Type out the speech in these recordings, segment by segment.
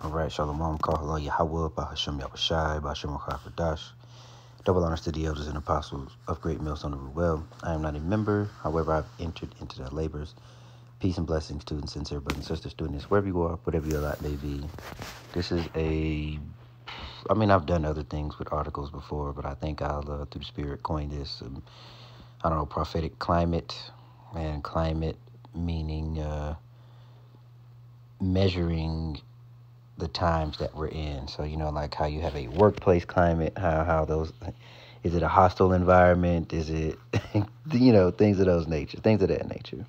All right, Shalom, Kahala, Yahweh, Bahasham Yahushai, Bahasham Chafadash. Double honors to the elders and apostles of Great Millstone of Ruel. I am not a member, however, I've entered into their labors. Peace and blessings to sincere brothers and sisters, students, wherever you are, whatever your lot may be. This is I've done other things with articles before, but I think I'll, through the Spirit, coin this, prophetic climate, and climate meaning measuring the times that we're in. So, like how you have a workplace climate, how those, is it a hostile environment? Is it, things of that nature.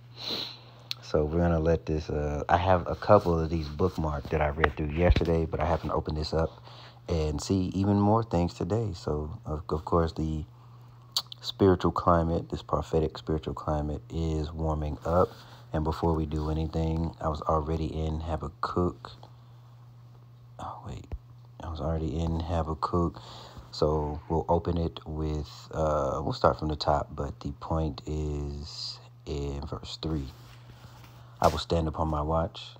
So we're going to let this, I have a couple of these bookmarked that I read through yesterday, but I haven't opened this up and see even more things today. So, of course, the spiritual climate, this prophetic spiritual climate is warming up. And before we do anything, I was already in Habakkuk. So we'll open it with, we'll start from the top, but the point is in verse 3. I will stand upon my watch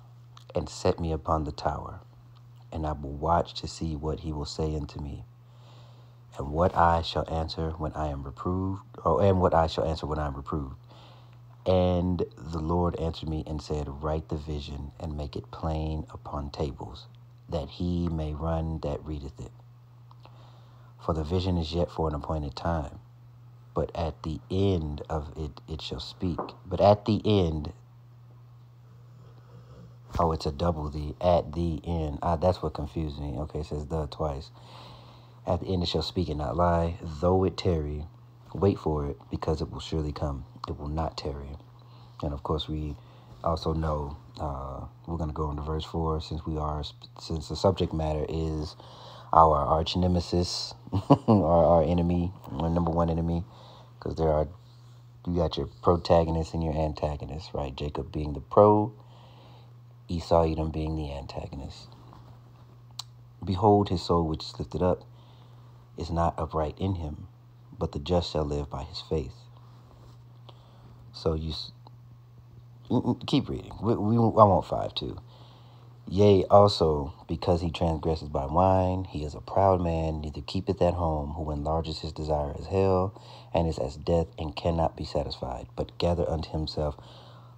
and set me upon the tower, and I will watch to see what he will say unto me, and what I shall answer when I am reproved, and what I shall answer when I am reproved. And the Lord answered me and said, write the vision and make it plain upon tables, that he may run that readeth it. For the vision is yet for an appointed time, but at the end of it shall speak. But at the end, it's a double the, at the end. That's what confused me. Okay, it says the twice. At the end it shall speak and not lie. Though it tarry, wait for it, because it will surely come. It will not tarry. And of course, we also know, we're going to go into verse 4, since the subject matter is our arch nemesis, our enemy, our number one enemy, because you got your protagonist and your antagonist, right? Jacob being the pro, Esau, Edom being the antagonist. Behold, his soul which is lifted up is not upright in him, but the just shall live by his faith. So you keep reading. I want 5 too. Yea, also, because he transgresses by wine, he is a proud man, neither keepeth at home, who enlarges his desire as hell, and is as death, and cannot be satisfied, but gather unto himself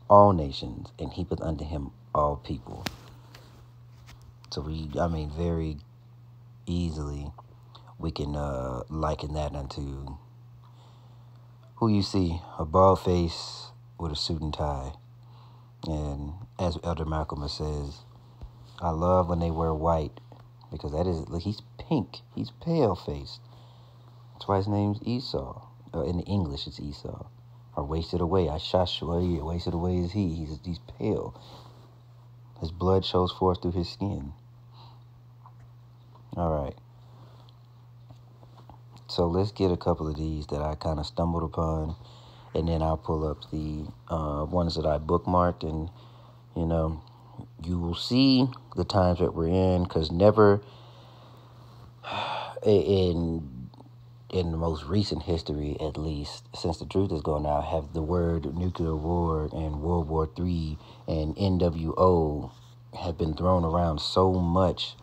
all nations, and heapeth unto him all people. So very easily, we can liken that unto who you see, a bald face with a suit and tie. And as Elder Malcolm says, I love when they wear white, because he's pink. He's pale-faced. That's why his name's Esau. In English, it's Esau. Or wasted away. Wasted away is he. He's pale. His blood shows forth through his skin. All right. So let's get a couple of these that I kind of stumbled upon, and then I'll pull up the ones that I bookmarked, and, you will see the times that we're in, because never in the most recent history, at least, since the truth is going out, have the word nuclear war and World War III and NWO have been thrown around so much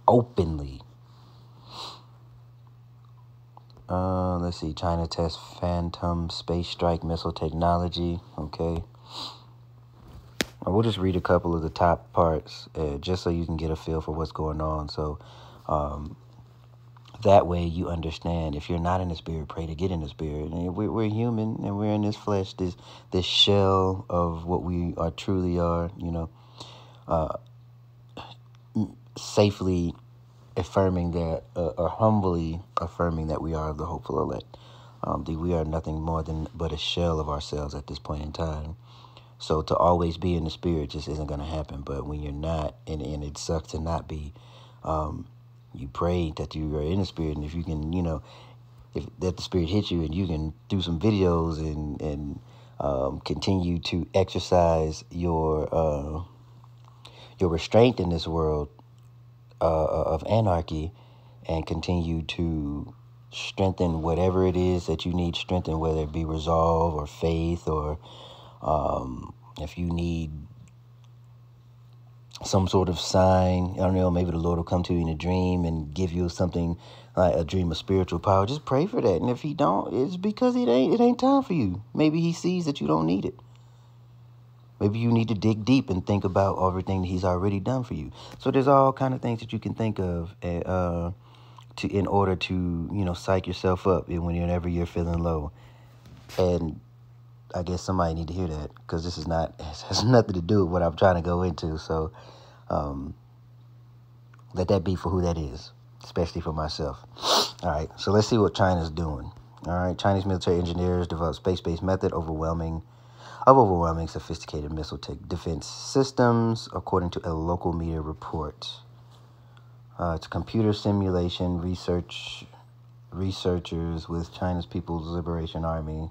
openly. Let's see. China tests Phantom space strike missile technology. Okay. We'll just read a couple of the top parts, just so you can get a feel for what's going on. So, that way you understand. If you're not in the spirit, pray to get in the spirit. And we're human, and we're in this flesh, this shell of what we truly are. Safely affirming that, or humbly affirming that we are the hopeful elect. We are nothing more but a shell of ourselves at this point in time. So to always be in the spirit just isn't going to happen. But when you're not, and it sucks to not be, you pray that you are in the spirit. And if you can, if that the spirit hits you, and you can do some videos and continue to exercise your restraint in this world of anarchy, and continue to strengthen whatever it is that you need strengthened, whether it be resolve or faith, or if you need some sort of sign. I don't know, maybe the Lord will come to you in a dream and give you something like a dream of spiritual power. Just pray for that. And if he don't, it's because it ain't time for you. Maybe he sees that you don't need it. Maybe you need to dig deep and think about everything that he's already done for you. So there's all kind of things that you can think of in order to, psych yourself up whenever you're feeling low. And I guess somebody need to hear that, because it has nothing to do with what I'm trying to go into. So let that be for who that is, especially for myself. All right, so let's see what China's doing. All right, Chinese military engineers developed space-based method of overwhelming sophisticated missile defense systems, according to a local media report. It's computer simulation researchers with China's People's Liberation Army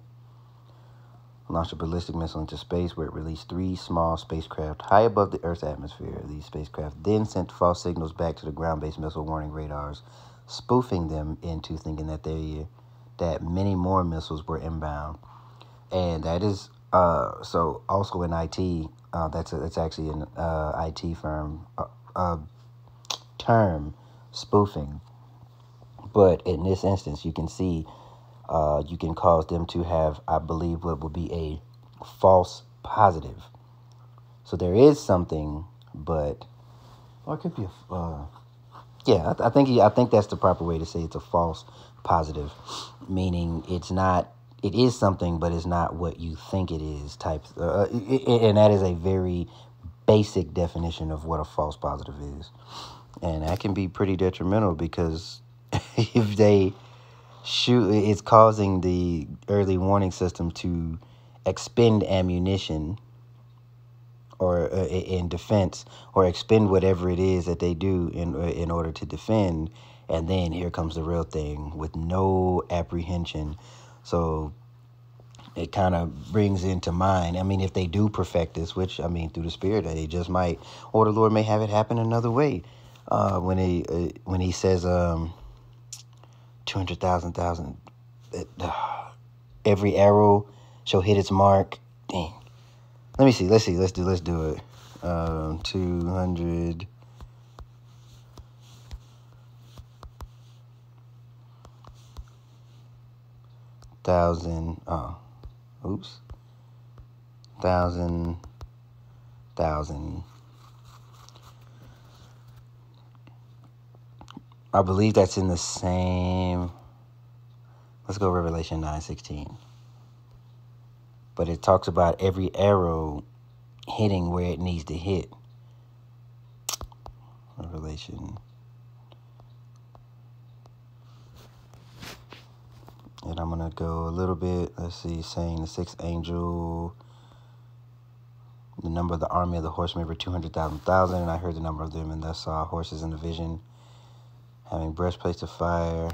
launched a ballistic missile into space, where it released 3 small spacecraft high above the Earth's atmosphere. These spacecraft then sent false signals back to the ground-based missile warning radars, spoofing them into thinking that many more missiles were inbound. And that is so also in IT. That's actually an IT firm term, spoofing. But in this instance, you can see you can cause them to have, I believe, what would be a false positive. So there is something, but or it could be I think that's the proper way to say it's a false positive, meaning it is something, but it's not what you think it is. And that is a very basic definition of what a false positive is, and that can be pretty detrimental, because if they shoot, it's causing the early warning system to expend ammunition or in defense, or expend whatever it is that they do in order to defend. And then here comes the real thing with no apprehension. So it kind of brings into mind, I mean, if they do perfect this, which, I mean, through the Spirit, they just might, or the Lord may have it happen another way. When he says 200,000, every arrow shall hit its mark. Dang. Let me see. Let's do it. 200,000. Oops. Thousand. I believe that's in the same. Let's go Revelation 9:16. But it talks about every arrow hitting where it needs to hit. Revelation. And I'm going to go a little bit, let's see, saying the 6th angel, the number of the army of the horsemen were 200,000, and I heard the number of them, and thus saw horses in the vision, having breastplates of fire.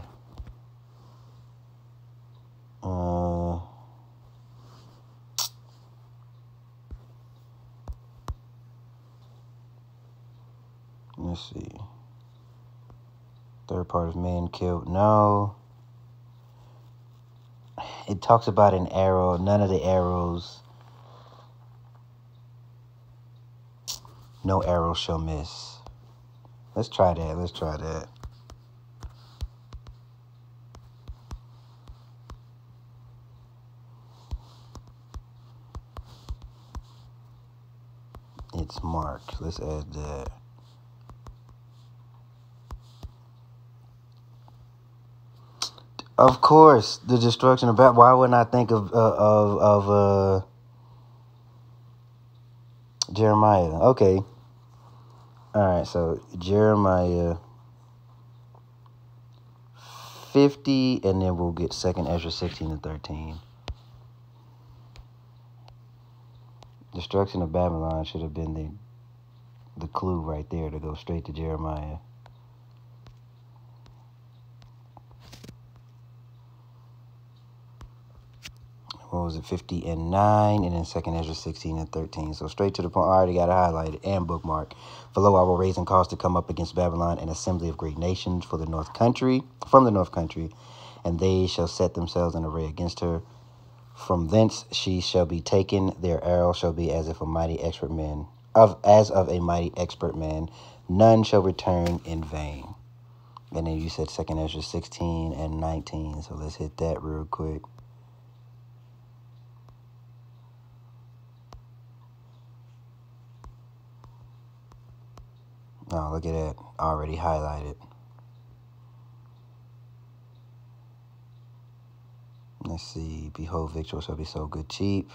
Let's see. Third part of men killed. No. It talks about an arrow. None of the arrows. No arrow shall miss. Let's try that. It's marked. Let's add that. Of course, the destruction of Babylon. Why wouldn't I think of Jeremiah? Okay. All right, so Jeremiah 50, and then we'll get 2nd Ezra 16 and 13. Destruction of Babylon should have been the clue right there to go straight to Jeremiah. What was it, 50 and 9, and then 2nd Ezra 16 and 13. So straight to the point. I already got it highlighted and bookmarked. For lo, I will raise and cause to come up against Babylon an assembly of great nations from the north country, and they shall set themselves in array against her. From thence she shall be taken, their arrow shall be as if a mighty expert men as of a mighty expert man, none shall return in vain. And then you said 2 Ezra 16 and 19. So let's hit that real quick. Oh, look at that. Already highlighted. Let's see. Behold, victuals shall be so good cheap.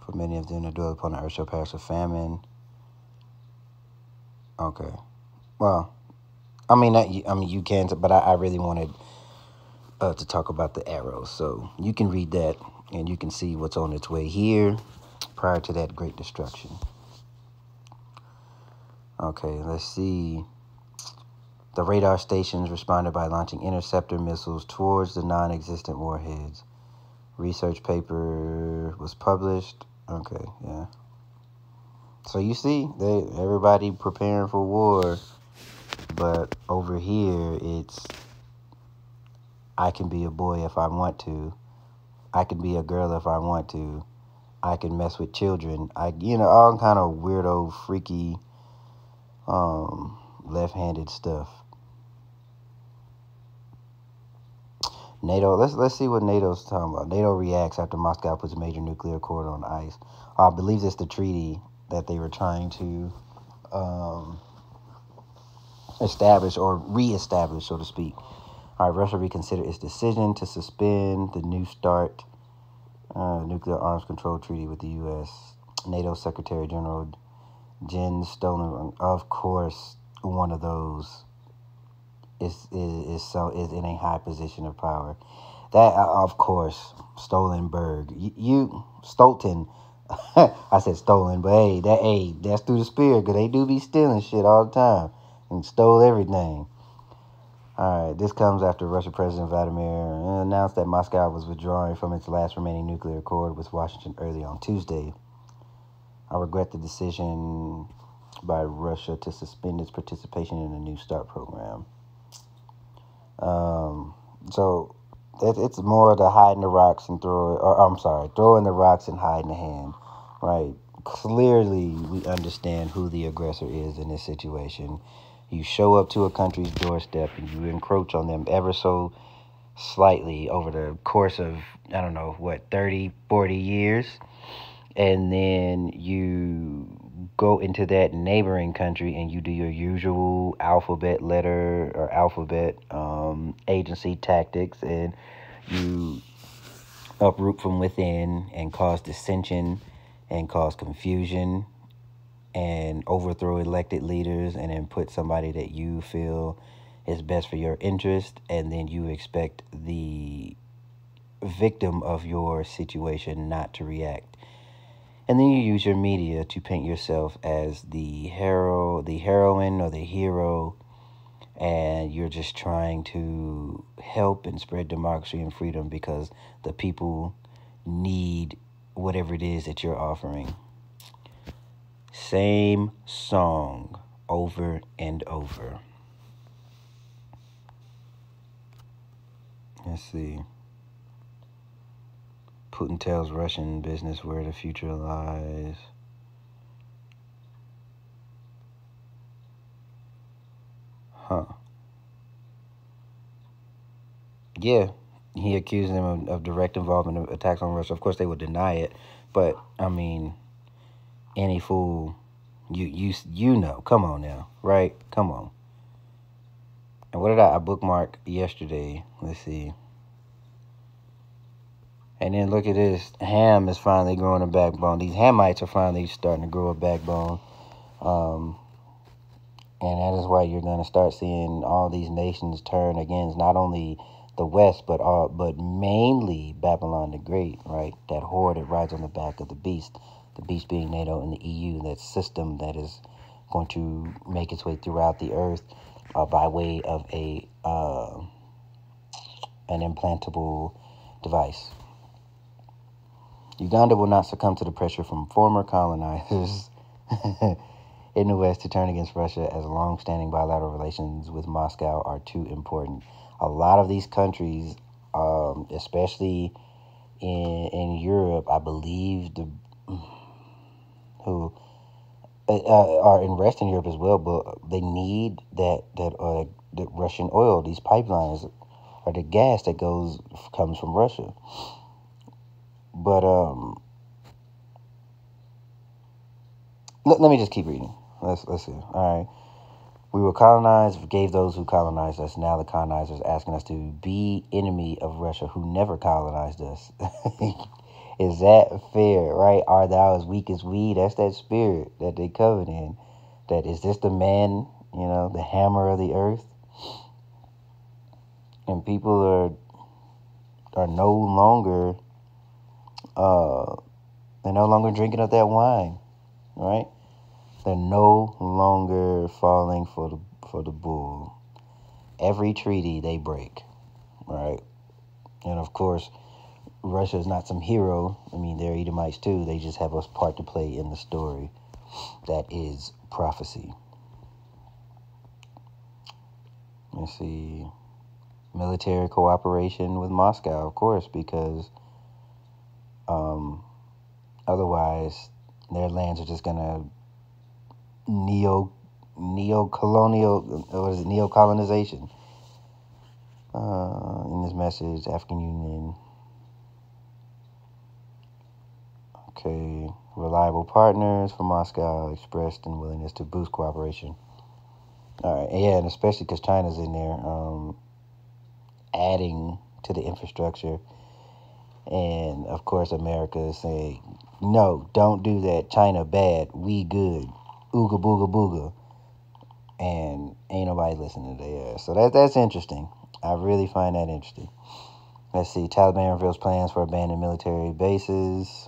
For many of them that dwell upon the earth shall perish with famine. Okay. Well, I mean, you can, but I really wanted to talk about the arrows. So you can read that, and you can see what's on its way here prior to that great destruction. Okay, let's see. The radar stations responded by launching interceptor missiles towards the non-existent warheads. Research paper was published. Okay, yeah. So you see, everybody preparing for war, but over here it's I can be a boy if I want to. I can be a girl if I want to. I can mess with children. All kind of weirdo, freaky, left-handed stuff. NATO. Let's see what NATO's talking about. NATO reacts after Moscow puts a major nuclear accord on ice. I believe it's the treaty that they were trying to establish or reestablish, so to speak. All right, Russia reconsidered its decision to suspend the New START nuclear arms control treaty with the U.S. NATO Secretary General Jens Stoltenberg, of course, one of those is in a high position of power. That of course, Stoltenberg. Stolten. I said stolen, but that's through the spirit, because they do be stealing shit all the time and stole everything. All right, this comes after Russian President Vladimir announced that Moscow was withdrawing from its last remaining nuclear accord with Washington early on Tuesday. I regret the decision by Russia to suspend its participation in the New START program. So it's more the hiding the rocks and throwing the rocks and hiding the hand, right? Clearly, we understand who the aggressor is in this situation. You show up to a country's doorstep and you encroach on them ever so slightly over the course of, 30, 40 years. And then you go into that neighboring country and you do your usual alphabet letter or alphabet agency tactics, and you uproot from within and cause dissension and cause confusion and overthrow elected leaders, and then put somebody that you feel is best for your interest, and then you expect the victim of your situation not to react. And then you use your media to paint yourself as the heroine or the hero, and you're just trying to help and spread democracy and freedom because the people need whatever it is that you're offering. Same song over and over. Let's see. Putin tells Russian business where the future lies. Huh. Yeah, he accused them of direct involvement of attacks on Russia. Of course, they would deny it, but I mean, any fool, you know. Come on now, right? Come on. And what did I bookmark yesterday? Let's see. And then look at this. Ham is finally growing a backbone. These Hamites are finally starting to grow a backbone. And that is why you're going to start seeing all these nations turn against not only the West, but mainly Babylon the Great, right? That whore that rides on the back of the beast being NATO and the EU, that system that is going to make its way throughout the earth by way of an implantable device. Uganda will not succumb to the pressure from former colonizers in the West to turn against Russia, as long-standing bilateral relations with Moscow are too important. A lot of these countries, especially in Europe, I believe who are in Western Europe as well, but they need that Russian oil. These pipelines are the gas that comes from Russia. But let me just keep reading. Let's see. All right. We were colonized, gave those who colonized us. Now the colonizers asking us to be enemy of Russia, who never colonized us. Is that fair, right? Art thou as weak as we? That's that spirit that they covered in. That is this the man, the hammer of the earth? And people are no longer they're no longer drinking of that wine, right? They're no longer falling for the bull. Every treaty they break, right? And of course, Russia is not some hero. I mean, they're Edomites too. They just have a part to play in the story. That is prophecy. Let's see. Military cooperation with Moscow, of course, because otherwise their lands are just gonna neocolonization. In this message, African Union. Okay, reliable partners from Moscow expressed in willingness to boost cooperation. All right, yeah, and especially because China's in there adding to the infrastructure. And, of course, America is saying, no, don't do that. China bad. We good. Ooga booga booga. And ain't nobody listening to that. So that's interesting. I really find that interesting. Let's see. Taliban reveals plans for abandoned military bases.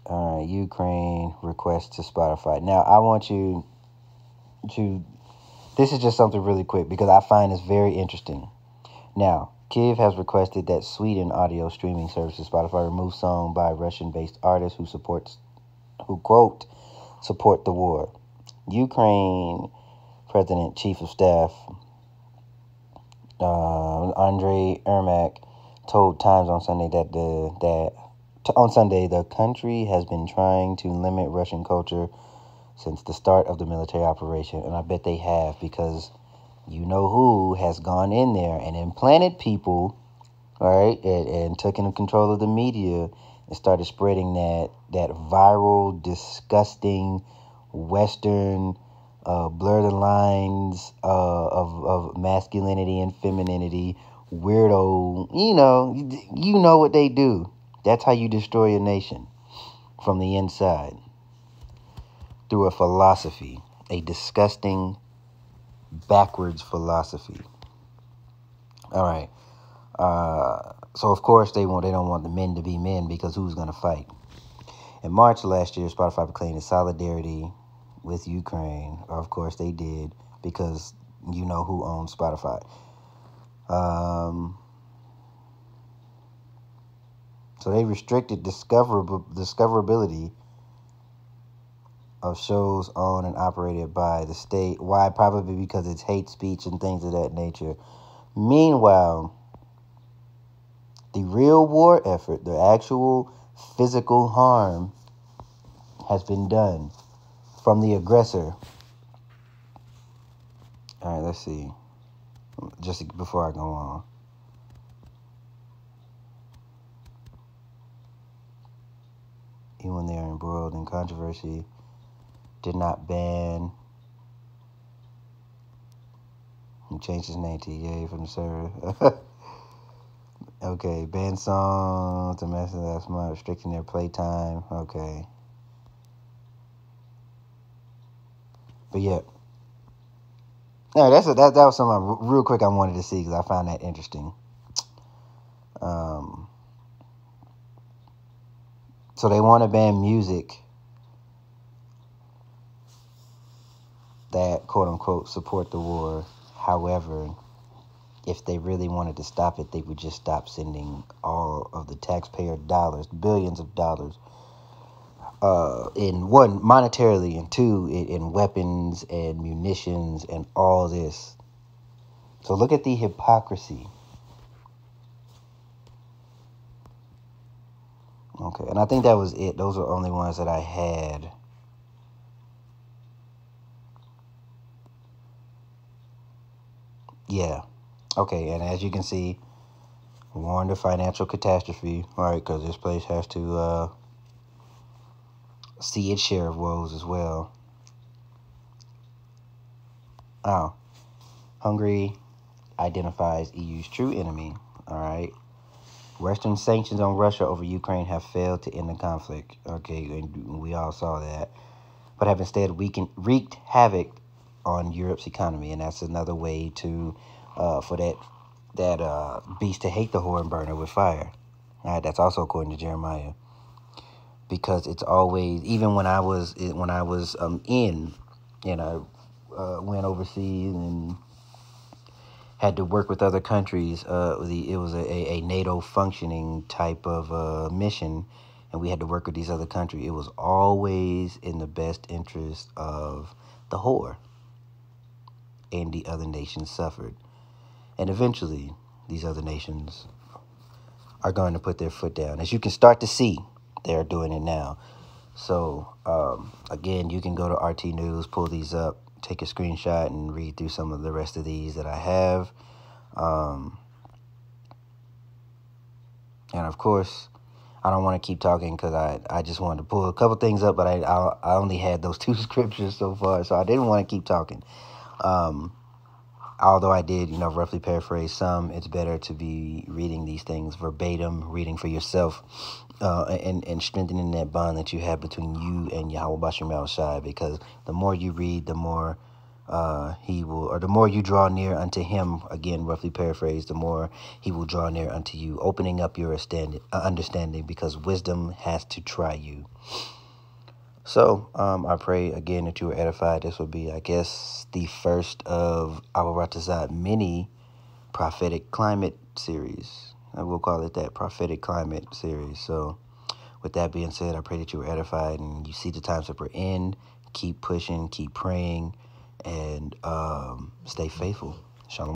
All right. Ukraine requests to Spotify. Now, I want you to... This is just something really quick because I find this very interesting. Now, Kiev has requested that Sweden audio streaming services Spotify remove song by Russian-based artists who quote, support the war. Ukraine President Chief of Staff Andrei Ermak told Times on Sunday that the country has been trying to limit Russian culture since the start of the military operation, and I bet they have because you know who has gone in there and implanted people, right, and taken control of the media and started spreading that viral, disgusting, Western, blur the lines of masculinity and femininity, weirdo, you know what they do. That's how you destroy a nation from the inside. Through a philosophy, a disgusting, backwards philosophy. All right. So of course they don't want the men to be men because who's going to fight? In March last year, Spotify proclaimed its solidarity with Ukraine. Of course they did because you know who owns Spotify. So they restricted discoverability of shows owned and operated by the state. Why? Probably because it's hate speech and things of that nature. Meanwhile, the real war effort, the actual physical harm, has been done from the aggressor. All right, let's see. Just before I go on. Even when they are embroiled in controversy, did not ban. He changed his name to EA from the server. Okay, ban songs, domestic last month, restricting their playtime. Okay. But yeah. No, that was something real quick I wanted to see because I found that interesting. So they want to ban music that, quote unquote, support the war. However, if they really wanted to stop it, they would just stop sending all of the taxpayer dollars, billions of dollars, in one, monetarily, and two, in weapons and munitions and all this. So look at the hypocrisy. Okay, and I think that was it. Those are the only ones that I had. Yeah. Okay, and as you can see, warned of financial catastrophe. All right, because this place has to see its share of woes as well. Oh, Hungary identifies EU's true enemy. All right. Western sanctions on Russia over Ukraine have failed to end the conflict. Okay, and we all saw that, but have instead wreaked havoc on Europe's economy, and that's another way to for that beast to hate the whore and burn her with fire. All right, that's also according to Jeremiah, because it's always, even when I was in, you know, went overseas and had to work with other countries. It was a NATO functioning type of mission, and we had to work with these other countries. It was always in the best interest of the whore, and the other nations suffered. And eventually, these other nations are going to put their foot down. As you can start to see, they're doing it now. So, again, you can go to RT News, pull these up, take a screenshot, and read through some of the rest of these that I have. And of course, I don't want to keep talking because I just wanted to pull a couple things up, but I only had those two scriptures so far, so I didn't want to keep talking. Although I did, roughly paraphrase some, it's better to be reading these things verbatim, reading for yourself, and strengthening that bond that you have between you and Yahweh Bashem Shai, because the more you read, the more he will, or the more you draw near unto him, again, roughly paraphrased, the more he will draw near unto you, opening up your understanding, because wisdom has to try you. So, I pray again that you were edified. This will be, I guess, the first of our Ratazat mini prophetic climate series. I will call it that, prophetic climate series. So, with that being said, I pray that you were edified and you see the times that we're in. Keep pushing, keep praying, and stay faithful. Shalom.